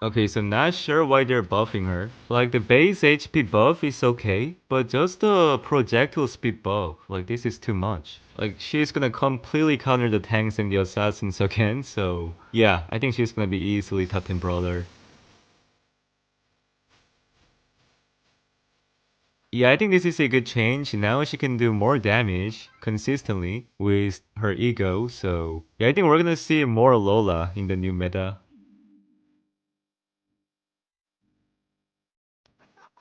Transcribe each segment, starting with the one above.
Okay, so not sure why they're buffing her. Like the base HP buff is okay, but just the projectile speed buff, like this is too much. Like she's gonna completely counter the tanks and the assassins again, so yeah, I think she's gonna be easily top 10 brawler. Yeah, I think this is a good change. Now she can do more damage consistently with her ego, so yeah, I think we're gonna see more Lola in the new meta.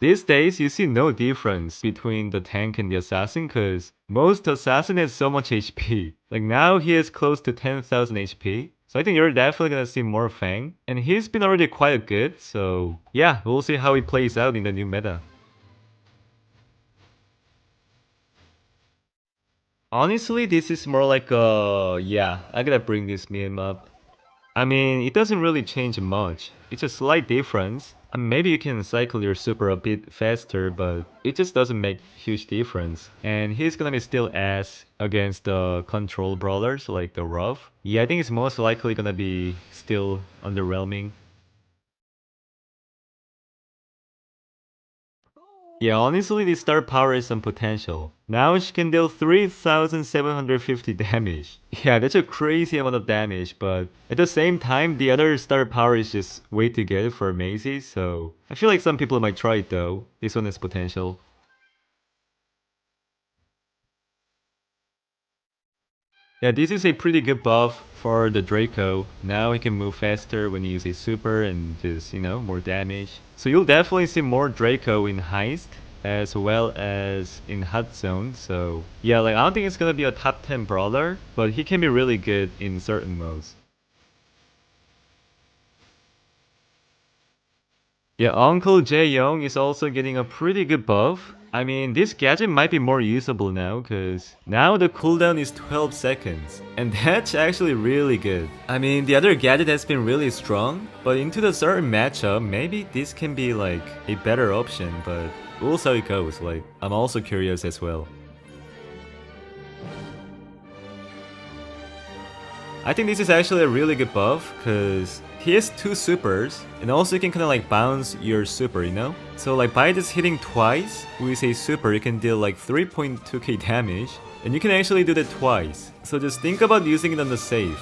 These days, you see no difference between the tank and the assassin because most assassin has so much HP. Like now he is close to 10,000 HP. So I think you're definitely gonna see more Fang. And he's been already quite good, so yeah, we'll see how he plays out in the new meta. Honestly, this is more like yeah, I gotta bring this meme up. I mean, it doesn't really change much. It's a slight difference. Maybe you can cycle your super a bit faster, but it just doesn't make huge difference. And he's gonna be still ass against the control brawlers like the rough. Yeah, I think it's most likely gonna be still underwhelming. Yeah, honestly, the star power is some potential. Now she can deal 3,750 damage. Yeah, that's a crazy amount of damage, but at the same time, the other star power is just way too good for Maisie, so I feel like some people might try it though. This one has potential. Yeah, this is a pretty good buff for the Draco. Now he can move faster when you use a super and just, more damage. So you'll definitely see more Draco in Heist as well as in Hot Zone. So yeah, like I don't think it's gonna be a top 10 brawler, but he can be really good in certain modes. Yeah, Uncle Jae Young is also getting a pretty good buff. I mean, this gadget might be more usable now, cause now the cooldown is 12 seconds. And that's actually really good. I mean, the other gadget has been really strong, but into the certain matchup, maybe this can be like a better option, but we'll see how it goes. Like, I'm also curious as well. I think this is actually a really good buff because he has two supers and also you can kind of like bounce your super, you know? So like by just hitting twice with a super you can deal like 3.2k damage and you can actually do that twice. So just think about using it on the save.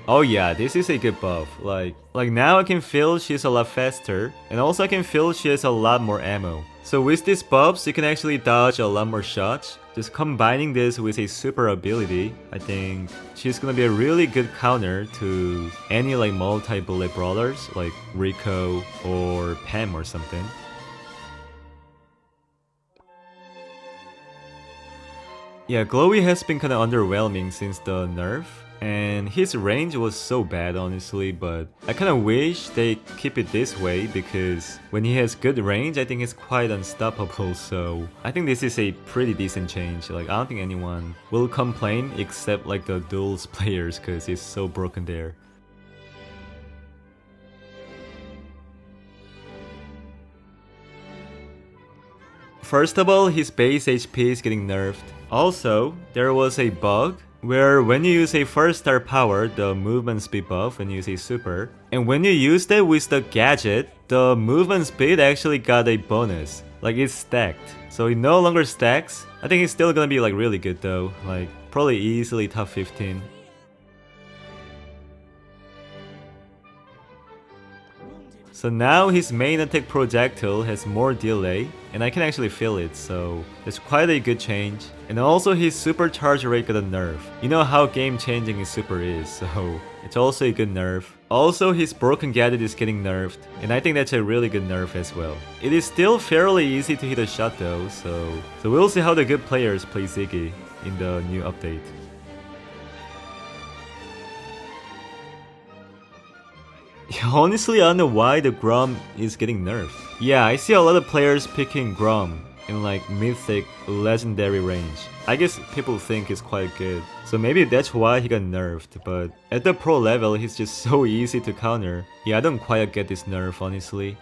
Oh yeah, this is a good buff. Like now I can feel she's a lot faster, and also I can feel she has a lot more ammo. So with these buffs, you can actually dodge a lot more shots. Just combining this with a super ability, I think she's gonna be a really good counter to any like multi-bullet brawlers like Rico or Pam or something. Yeah, Glowy has been kinda underwhelming since the nerf, and his range was so bad honestly, but I kinda wish they keep it this way because when he has good range, I think he's quite unstoppable, so I think this is a pretty decent change. Like, I don't think anyone will complain except like the duels players because he's so broken there. First of all, his base HP is getting nerfed. Also, there was a bug where when you use a first star power, the movement speed buff, when you use a super, and when you use that with the gadget, the movement speed actually got a bonus. Like it's stacked. So it no longer stacks. I think it's still gonna be like really good though. Like probably easily top 15. So now his main attack projectile has more delay, and I can actually feel it, so that's quite a good change. And also his supercharge rate got a nerf. You know how game changing his super is, so it's also a good nerf. Also his broken gadget is getting nerfed, and I think that's a really good nerf as well. It is still fairly easy to hit a shot though, so we'll see how the good players play Ziggy in the new update. Honestly, I don't know why the Grom is getting nerfed. Yeah, I see a lot of players picking Grom in like mythic, legendary range. I guess people think it's quite good, so maybe that's why he got nerfed, but at the pro level he's just so easy to counter. Yeah, I don't quite get this nerf honestly.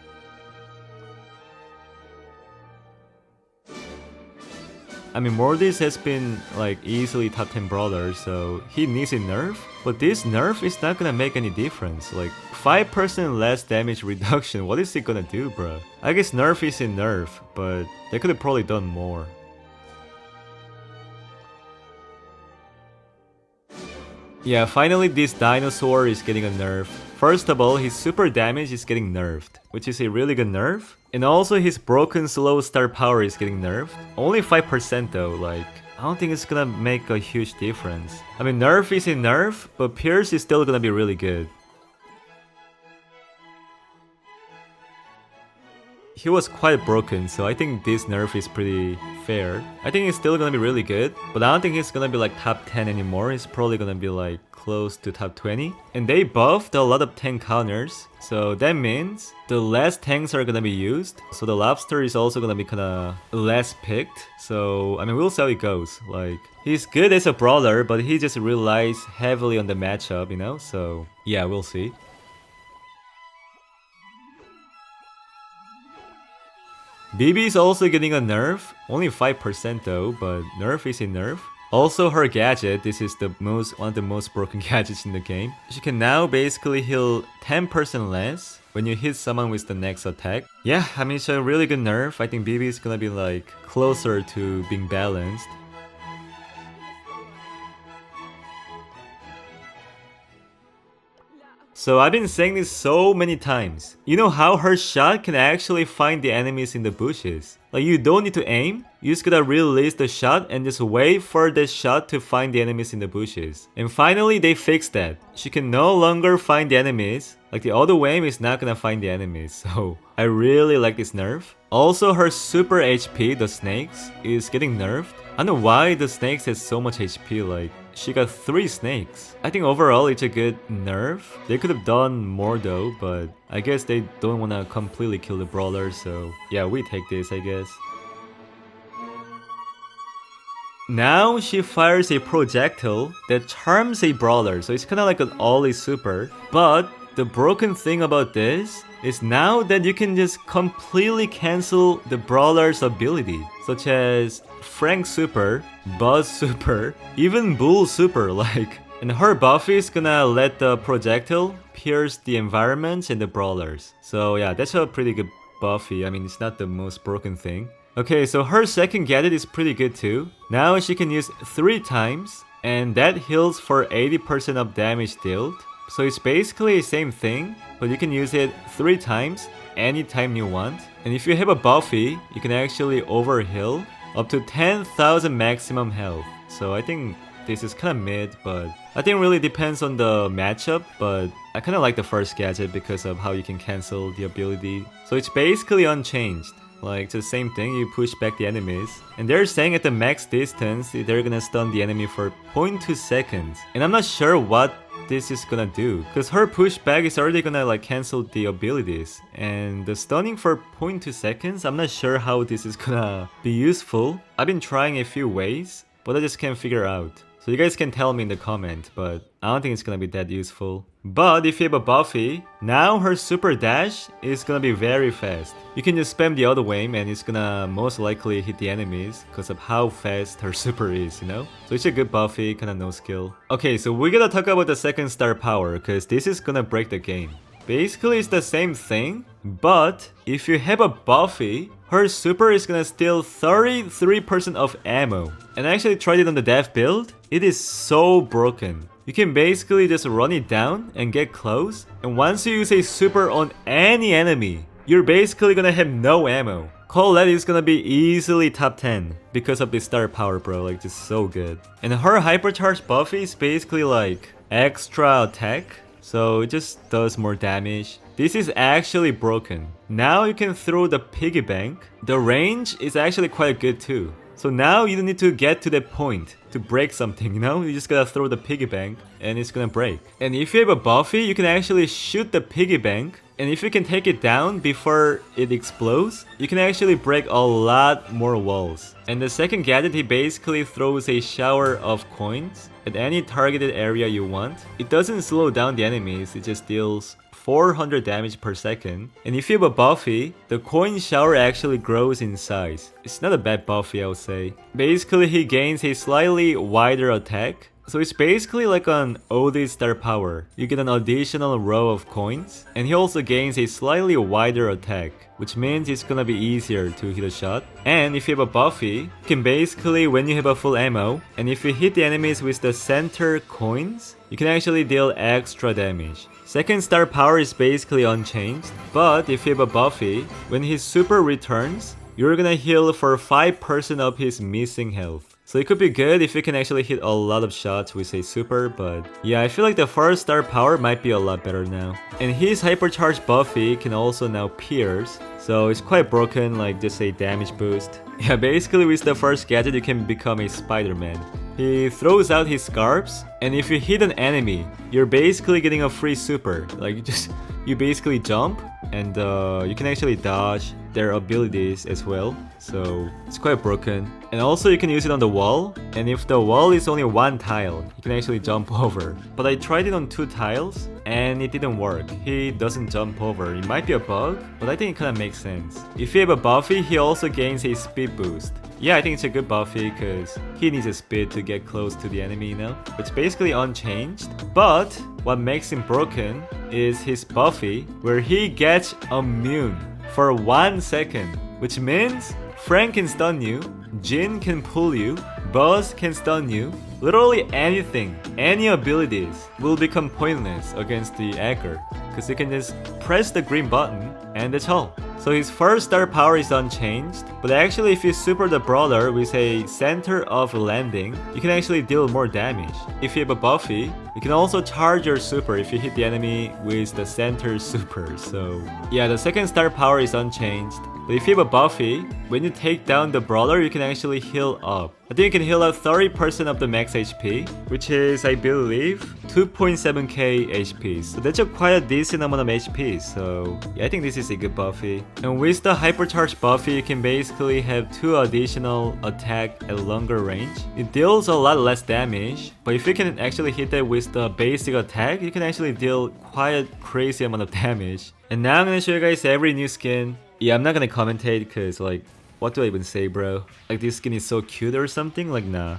I mean, Mortis has been like easily top 10 brawler, so he needs a nerf. But this nerf is not gonna make any difference. Like 5% less damage reduction, what is it gonna do, bro? I guess nerf is a nerf, but they could have probably done more. Yeah, finally this dinosaur is getting a nerf. First of all, his super damage is getting nerfed, which is a really good nerf. And also his broken slow star power is getting nerfed. Only 5% though, like, I don't think it's gonna make a huge difference. I mean, nerf is a nerf, but Pierce is still gonna be really good. He was quite broken, so I think this nerf is pretty fair. I think he's still gonna be really good, but I don't think he's gonna be like top 10 anymore. He's probably gonna be like close to top 20. And they buffed a lot of tank counters, so that means the less tanks are gonna be used. So the lobster is also gonna be kinda less picked. So, I mean, we'll see how it goes. Like, he's good as a brawler, but he just relies heavily on the matchup, you know? So, yeah, we'll see. BB is also getting a nerf, only 5% though, but nerf is a nerf. Also her gadget, this is one of the most broken gadgets in the game. She can now basically heal 10% less when you hit someone with the next attack. Yeah, I mean, it's a really good nerf. I think BB is gonna be like closer to being balanced. So I've been saying this so many times. You know how her shot can actually find the enemies in the bushes? Like, you don't need to aim, you just gotta release the shot and just wait for the shot to find the enemies in the bushes. And finally they fixed that. She can no longer find the enemies. Like, the auto aim is not gonna find the enemies. So I really like this nerf. Also her super HP, the snakes, is getting nerfed. I don't know why the snakes has so much HP, like, she got 3 snakes. I think overall it's a good nerf. They could have done more though, but I guess they don't wanna completely kill the brawler, so yeah, we take this, I guess. Now she fires a projectile that charms a brawler, so it's kinda like an Ollie super. But the broken thing about this is now that you can just completely cancel the brawler's ability, such as Frank super, Buzz super, even Bull super, like. And her Buffy is gonna let the projectile pierce the environments and the brawlers. So yeah, that's a pretty good Buffy. I mean, it's not the most broken thing. Okay, so her second gadget is pretty good too. Now she can use 3 times, and that heals for 80% of damage dealt. So it's basically the same thing, but you can use it 3 times, anytime you want. And if you have a Buffy, you can actually overheal up to 10,000 maximum health. So I think this is kinda mid, but I think it really depends on the matchup, but I kinda like the first gadget because of how you can cancel the ability. So it's basically unchanged. Like, it's the same thing, you push back the enemies. And they're saying at the max distance, they're gonna stun the enemy for 0.2 seconds. And I'm not sure what this is gonna do, because her pushback is already gonna like cancel the abilities, and the stunning for 0.2 seconds, I'm not sure how this is gonna be useful. I've been trying a few ways, but I just can't figure out. So you guys can tell me in the comment, but I don't think it's gonna be that useful. But if you have a Buffy, now her super dash is gonna be very fast. You can just spam the auto aim and it's gonna most likely hit the enemies because of how fast her super is, you know? So it's a good Buffy, kinda no skill. Okay, so we're gonna talk about the second star power because this is gonna break the game. Basically it's the same thing, but if you have a Buffy, her super is gonna steal 33% of ammo. And I actually tried it on the dev build. It is so broken. You can basically just run it down and get close, and once you use a super on any enemy, you're basically gonna have no ammo. Colette is gonna be easily top 10 because of this star power, bro, like just so good. And her hypercharged Buffy is basically like extra attack, so it just does more damage. This is actually broken. Now you can throw the piggy bank. The range is actually quite good too. So now you don't need to get to that point to break something, you know? You just gotta throw the piggy bank and it's gonna break. And if you have a Buffy, you can actually shoot the piggy bank, and if you can take it down before it explodes, you can actually break a lot more walls. And the second gadget, he basically throws a shower of coins at any targeted area you want. It doesn't slow down the enemies, it just deals 400 damage per second. And if you have a Buffy, the coin shower actually grows in size. It's not a bad Buffy, I would say. Basically, he gains a slightly wider attack. So it's basically like an OD star power. You get an additional row of coins, and he also gains a slightly wider attack, which means it's gonna be easier to hit a shot. And if you have a Buffy, you can basically, when you have a full ammo, and if you hit the enemies with the center coins, you can actually deal extra damage. Second star power is basically unchanged, but if you have a Buffy, when his super returns, you're gonna heal for 5% of his missing health. So it could be good if you can actually hit a lot of shots with a super, but yeah, I feel like the first star power might be a lot better now. And his hypercharged Buffy can also now pierce, so it's quite broken, like just a damage boost. Yeah, basically with the first gadget you can become a Spider-Man. He throws out his scarves, and if you hit an enemy, you're basically getting a free super. Like you basically jump, and you can actually dodge their abilities as well, so it's quite broken. And also you can use it on the wall, and if the wall is only one tile, you can actually jump over. But I tried it on 2 tiles, and it didn't work. He doesn't jump over. It might be a bug, but I think it kinda makes sense. If you have a Buffy, he also gains a speed boost. Yeah, I think it's a good Buffy because he needs a speed to get close to the enemy, you know? It's basically unchanged, but what makes him broken is his Buffy, where he gets immune for 1 second, which means Frank can stun you, Jin can pull you, Buzz can stun you. Literally anything, any abilities will become pointless against the Edgar, because you can just press the green button and that's all. So his first star power is unchanged, but actually if you super the brawler with a center of landing, you can actually deal more damage. If you have a Buffy, you can also charge your super if you hit the enemy with the center super. So yeah, the second star power is unchanged. But if you have a Buffy, when you take down the brawler, you can actually heal up. I think you can heal up 30% of the max HP, which is, I believe, 2.7k HP. So that's quite a decent amount of HP. So yeah, I think this is a good Buffy. And with the hypercharged Buffy, you can basically have 2 additional attack at longer range. It deals a lot less damage, but if you can actually hit that with the basic attack, you can actually deal quite a crazy amount of damage. And now I'm gonna show you guys every new skin. Yeah, I'm not gonna commentate because, like, what do I even say, bro? Like, this skin is so cute or something? Like, nah.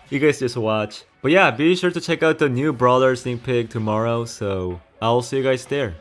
You guys just watch. But yeah, be sure to check out the new Brawler sneak peek tomorrow, so I'll see you guys there.